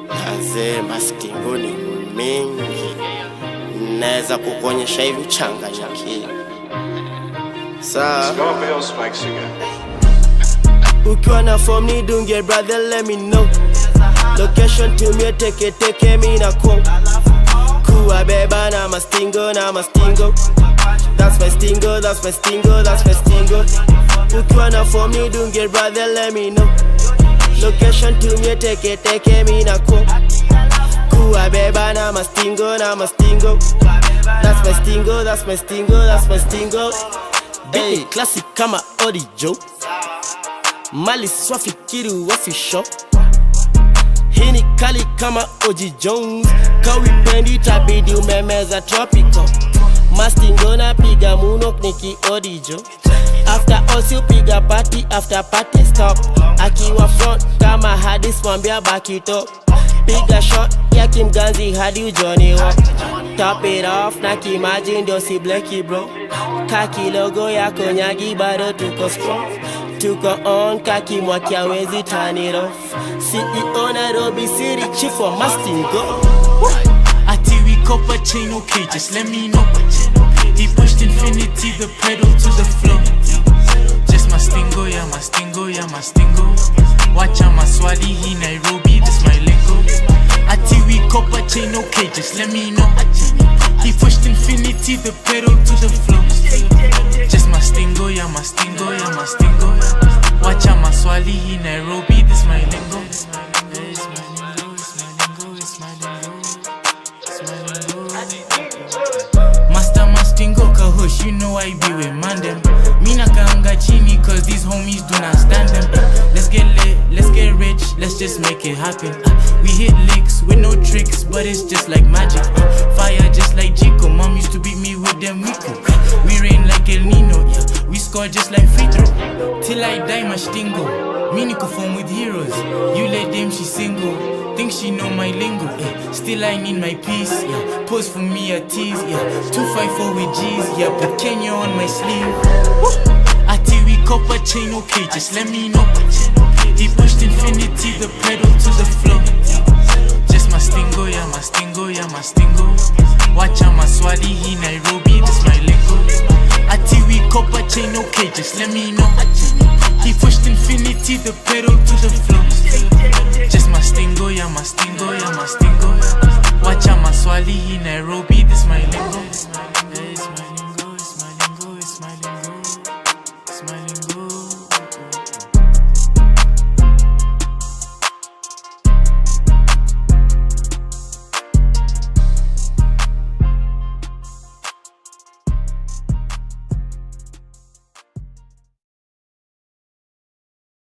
Nazee mastingo ni mengi, naweza kukuonyesha hivi uchanganyike. Sawa, ukiwa na form ni dunge brother let me know. Location tumie teke mi na kwa kuwa beba na mastingo That's my stingo, that's my stingo, that's my stingo. Ukiwa na form ni dunge brother let me know. Location tumie teke mi na kwa kuwa beba na mastingo That's my stingo, that's my stingo, that's my stingo. Hey, classic kama Odijo, mali swafikiri wafisho. Hii ni kali kama OG Jones, kawipendi tabidi umemeza tropical. Mastingo na piga munok niki Odijo. After all si upiga party, after party stop. Akiwa front kama hadis mwambia back it up. Piga shot ya kimganzi hadi ujoni walk. Top it off na kimaji ndio si bleki bro. Kaki logo ya konyagi bado tuko strong. Tuko on kaki mwaki hawezi turn it off. CEO Nairobi City chief wa Mastingo. Ati we copper chain okay, just let me know. He pushed infinity, the pedal to the floor. Just Mastingo, yeah Mastingo, yeah Mastingo. Wacha maswali hi Nairobi, this my lingo. Ati we copper chain okay, just let me know. He pushed infinity, the pedal to the floor. Just Mastingo, yeah Mastingo, yeah Mastingo. Wacha maswali hi Nairobi, this my lingo. Master Mastingo kahush, you know I be with mandem. Mina kaanga chini cause these homies do not stand them. Let's get lit, let's get rich, let's just make it happen. We hit licks with no tricks, but it's just like magic. Fire just like Chico, mom used to beat me with them Miko. We rain like El Nino, yeah, we score just like free throw. Till I die Mastingo, me niko form with heroes. You let them, she single. Think she know my lingo, yeah. Still I need my peace, yeah. Pose for me a tease, yeah. 254 with G's, yeah. Put Kenya on my sleeve. Ati we copper chain okay, just let me know. He pushed infinity, the pedal to the floor. Just Mastingo, yeah Mastingo, yeah Mastingo. Wacha maswali hi Nairobi, this my lingo. Ati we copper chain okay, just let me know. He pushed infinity, the pedal to the floor. Just Mastingo, yeah Mastingo, yeah Mastingo. Wacha maswali hi Nairobi, this my lingo.